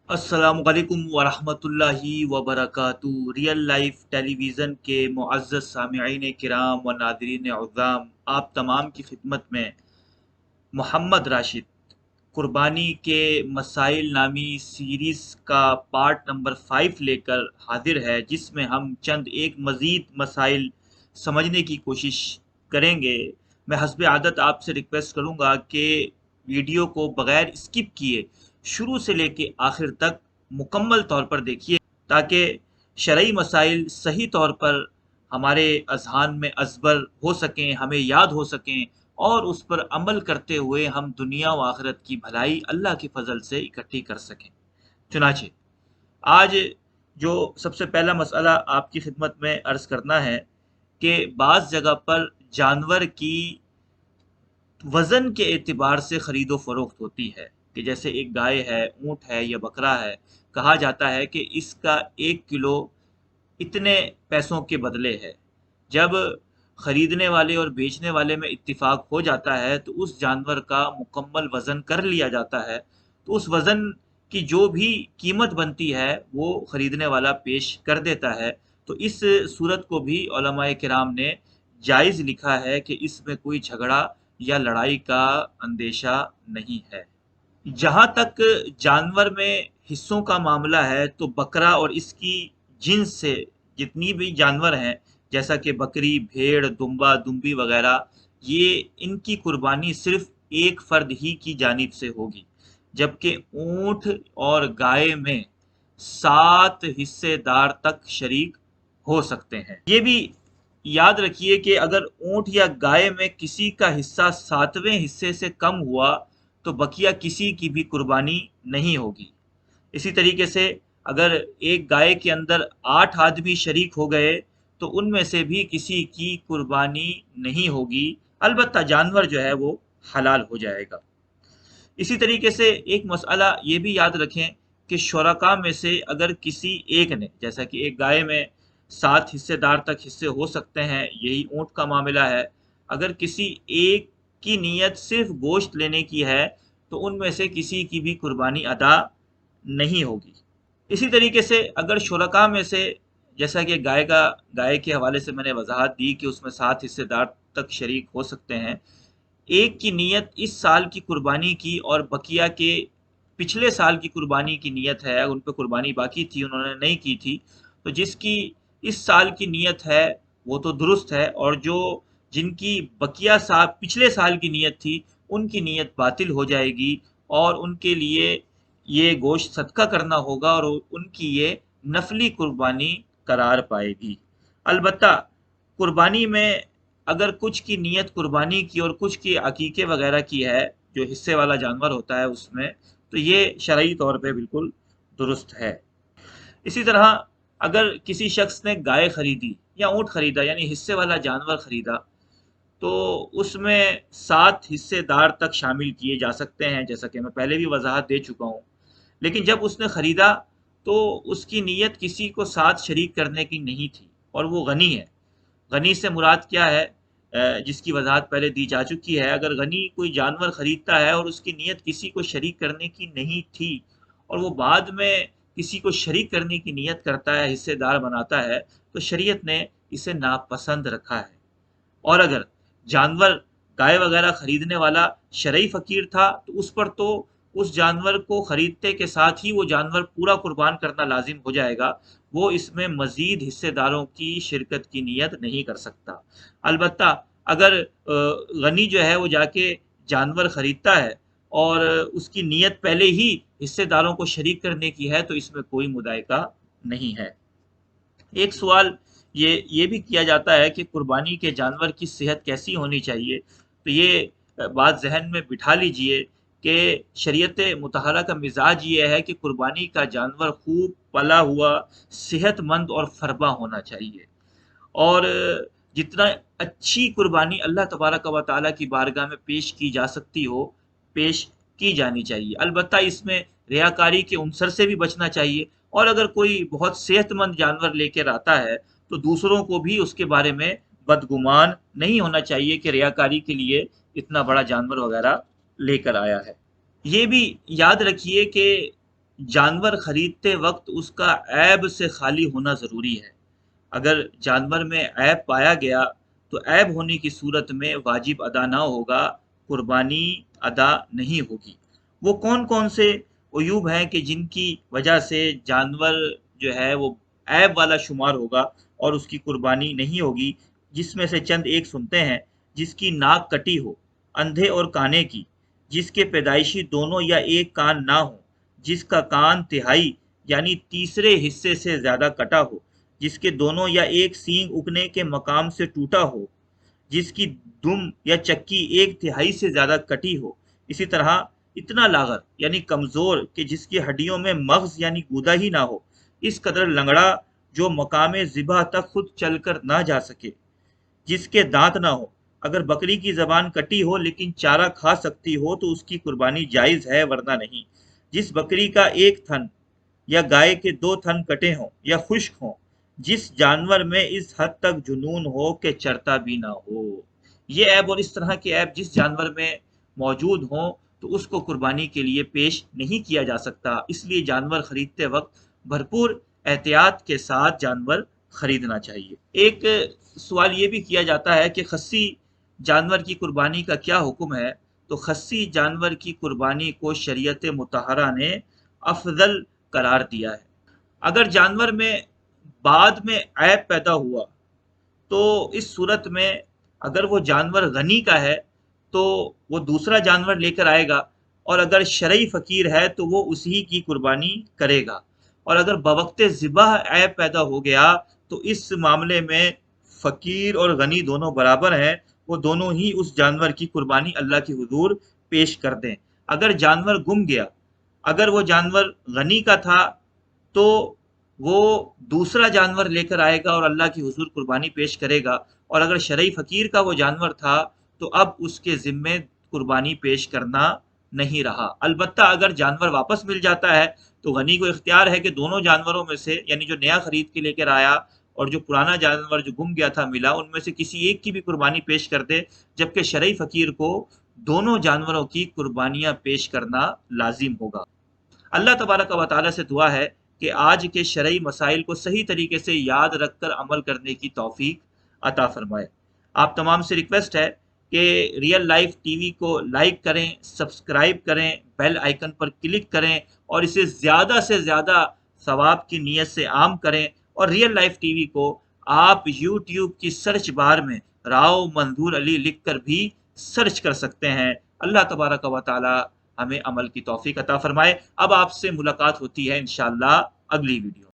अस्सलामु अलैकुम वरहमतुल्लाहि वबरकातुहू। रियल लाइफ टेलीविज़न के मुअज़्ज़ज़ सामिईन किराम व नाज़रीन अज़्ज़ाम, आप तमाम की खिदमत में मोहम्मद राशिद कुर्बानी के मसाइल नामी सीरीज़ का पार्ट नंबर 5 लेकर हाजिर है, जिसमें हम चंद एक मज़ीद मसाइल समझने की कोशिश करेंगे। मैं हस्ब आदत आपसे रिक्वेस्ट करूंगा कि वीडियो को बगैर स्किप किए शुरू से लेके आखिर तक मुकम्मल तौर पर देखिए, ताकि शरई मसाइल सही तौर पर हमारे अजहान में अजबर हो सकें, हमें याद हो सकें, और उस पर अमल करते हुए हम दुनिया व आखिरत की भलाई अल्लाह के फजल से इकट्ठी कर सकें। चुनाचे आज जो सबसे पहला मसला आपकी खिदमत में अर्ज करना है कि बाज़ जगह पर जानवर की वज़न के एतबार से ख़रीदो फ़रोख्त होती है, कि जैसे एक गाय है, ऊँट है या बकरा है। कहा जाता है कि इसका 1 किलो इतने पैसों के बदले है। जब खरीदने वाले और बेचने वाले में इत्तिफाक हो जाता है तो उस जानवर का मुकम्मल वज़न कर लिया जाता है। तो उस वज़न की जो भी कीमत बनती है वो खरीदने वाला पेश कर देता है। तो इस सूरत को भी उलमाए किराम ने जायज़ लिखा है कि इसमें कोई झगड़ा या लड़ाई का अंदेशा नहीं है। जहाँ तक जानवर में हिस्सों का मामला है तो बकरा और इसकी जिन्स से जितनी भी जानवर हैं, जैसा कि बकरी, भेड़, दुम्बा, दुम्बी वगैरह, ये इनकी कुर्बानी सिर्फ एक फर्द ही की जानिब से होगी, जबकि ऊँट और गाय में 7 हिस्सेदार तक शरीक हो सकते हैं। ये भी याद रखिए कि अगर ऊँट या गाय में किसी का हिस्सा 7वें हिस्से से कम हुआ तो बकिया किसी की भी कुर्बानी नहीं होगी। इसी तरीके से अगर एक गाय के अंदर 8 आदमी शरीक हो गए तो उनमें से भी किसी की कुर्बानी नहीं होगी, अलबत्ता जानवर जो है वो हलाल हो जाएगा। इसी तरीके से एक मसला ये भी याद रखें कि शुरका में से अगर किसी एक ने, जैसा कि एक गाय में 7 हिस्सेदार तक हिस्से हो सकते हैं, यही ऊँट का मामला है, अगर किसी एक की नीयत सिर्फ गोश्त लेने की है तो उनमें से किसी की भी कुर्बानी अदा नहीं होगी। इसी तरीके से अगर शुरका में से, जैसा कि गाय के हवाले से मैंने वजाहत दी कि उसमें 7 हिस्सेदार तक शरीक हो सकते हैं, एक की नीयत इस साल की कुर्बानी की और बकिया के पिछले साल की कुर्बानी की नीयत है, उन पे कुर्बानी बाकी थी, उन्होंने नहीं की थी, तो जिसकी इस साल की नीयत है वो तो दुरुस्त है, और जो जिनकी बकिया साल पिछले साल की नीयत थी उनकी नीयत बातिल हो जाएगी, और उनके लिए ये गोश्त सदका करना होगा और उनकी ये नफली कुर्बानी करार पाएगी। अलबत्ता कुर्बानी में अगर कुछ की नीयत कुर्बानी की और कुछ की अकीके वगैरह की है, जो हिस्से वाला जानवर होता है उसमें, तो ये शरई तौर पे बिल्कुल दुरुस्त है। इसी तरह अगर किसी शख्स ने गाय खरीदी या ऊँट खरीदा, यानी हिस्से वाला जानवर खरीदा, तो उसमें 7 हिस्सेदार तक शामिल किए जा सकते हैं, जैसा कि मैं पहले भी वजाहत दे चुका हूँ। लेकिन जब उसने खरीदा तो उसकी नीयत किसी को साथ शरीक करने की नहीं थी, और वो गनी है। गनी से मुराद क्या है, जिसकी वजाहत पहले दी जा चुकी है। अगर गनी कोई जानवर खरीदता है और उसकी नीयत किसी को शरीक करने की नहीं थी, और वो बाद में किसी को शरीक करने की नीयत करता है, हिस्सेदार बनाता है, तो शरीयत ने इसे नापसंद रखा है। और अगर जानवर गाय वगैरह खरीदने वाला शरई फकीर था तो उस पर तो उस जानवर को खरीदते के साथ ही वो जानवर पूरा कुर्बान करना लाजिम हो जाएगा। वो इसमें मजीद हिस्सेदारों की शिरकत की नीयत नहीं कर सकता। अलबत्ता अगर गनी जो है वो जाके जानवर खरीदता है और उसकी नीयत पहले ही हिस्सेदारों को शरीक करने की है, तो इसमें कोई मुदायका नहीं है। एक सवाल ये भी किया जाता है कि कुर्बानी के जानवर की सेहत कैसी होनी चाहिए। तो ये बात जहन में बिठा लीजिए कि शरीयत मुतहरा का मिजाज ये है कि कुर्बानी का जानवर खूब पला हुआ, सेहतमंद और फरबा होना चाहिए, और जितना अच्छी कुर्बानी अल्लाह तबारक व तआला की बारगाह में पेश की जा सकती हो, पेश की जानी चाहिए। अलबत्ता इसमें रियाकारी के उनसर से भी बचना चाहिए, और अगर कोई बहुत सेहतमंद जानवर लेकर आता है तो दूसरों को भी उसके बारे में बदगुमान नहीं होना चाहिए कि रियाकारी के लिए इतना बड़ा जानवर वगैरह लेकर आया है। ये भी याद रखिए कि جانور خریدتے وقت اس کا عیب سے خالی ہونا ضروری ہے۔ اگر جانور میں عیب پایا گیا تو عیب ہونے کی صورت میں واجب ادا نہ ہوگا، قربانی ادا نہیں ہوگی۔ وہ کون کون سے عیوب ہیں کہ جن کی وجہ سے جانور جو ہے وہ عیب والا شمار ہوگا اور اس کی قربانی نہیں ہوگی، جس میں سے چند ایک سنتے ہیں۔ جس کی ناک کٹی ہو، اندھے اور کانے کی، جس کے پیدائشی دونوں یا ایک کان نہ ہو، جس کا کان تہائی یعنی تیسرے حصے سے زیادہ کٹا ہو، جس کے دونوں یا ایک سینگ اگنے کے مقام سے ٹوٹا ہو، جس کی دم یا چکی ایک تہائی سے زیادہ کٹی ہو، اسی طرح اتنا لاغر یعنی کمزور کہ جس کی ہڈیوں میں مغز یعنی گودا ہی نہ ہو، اس قدر لنگڑا جو مقام ذبح تک خود چل کر نہ جا سکے، جس کے دانت نہ ہو۔ اگر بکری کی زبان کٹی ہو لیکن چارہ کھا سکتی ہو تو اس کی قربانی جائز ہے، ورنہ نہیں۔ جس بکری کا ایک تھن یا گائے کے دو تھن کٹے ہوں یا خشک ہوں، جس جانور میں اس حد تک جنون ہو کہ چرتا بھی نہ ہو۔ یہ عیب اور اس طرح کے عیب جس جانور میں موجود ہوں تو اس کو قربانی کے لیے پیش نہیں کیا جا سکتا۔ اس لیے جانور خریدتے وقت بھرپور احتیاط کے ساتھ جانور خریدنا چاہیے۔ ایک سوال یہ بھی کیا جاتا ہے کہ خصی جانور کی قربانی کا کیا حکم ہے؟ تو خصی جانور کی قربانی کو شریعت مطہرہ نے افضل قرار دیا ہے۔ اگر جانور میں بعد میں عیب پیدا ہوا تو اس صورت میں اگر وہ جانور غنی کا ہے تو وہ دوسرا جانور لے کر آئے گا، اور اگر شرعی فقیر ہے تو وہ اسی کی قربانی کرے گا۔ اور اگر بوقت ذبح عیب پیدا ہو گیا تو اس معاملے میں فقیر اور غنی دونوں برابر ہیں، وہ دونوں ہی اس جانور کی قربانی اللہ کے حضور پیش کر دیں۔ اگر جانور گم گیا، اگر وہ جانور غنی کا تھا تو وہ دوسرا جانور لے کر آئے گا اور اللہ کی حضور قربانی پیش کرے گا، اور اگر شرعی فقیر کا وہ جانور تھا تو اب اس کے ذمے قربانی پیش کرنا نہیں رہا۔ البتہ اگر جانور واپس مل جاتا ہے تو غنی کو اختیار ہے کہ دونوں جانوروں میں سے، یعنی جو نیا خرید کے لے کر آیا اور جو پرانا جانور جو گم گیا تھا ملا، ان میں سے کسی ایک کی بھی قربانی پیش کر دے، جبکہ شرعی فقیر کو دونوں جانوروں کی قربانیاں پیش کرنا لازم ہوگا۔ اللہ تبارک و تعالیٰ سے دعا ہے کہ آج کے شرعی مسائل کو صحیح طریقے سے یاد رکھ کر عمل کرنے کی توفیق عطا فرمائے۔ آپ تمام سے ریکویسٹ ہے کہ ریئل لائف ٹی وی کو لائک کریں، سبسکرائب کریں، بیل آئیکن پر کلک کریں اور اسے زیادہ سے زیادہ ثواب کی نیت سے عام کریں، اور ریئل لائف ٹی وی کو آپ یوٹیوب کی سرچ بار میں راؤ منظور علی لکھ کر بھی سرچ کر سکتے ہیں۔ اللہ تبارک و تعالی ہمیں عمل کی توفیق عطا فرمائے۔ اب آپ سے ملاقات ہوتی ہے انشاءاللہ اگلی ویڈیو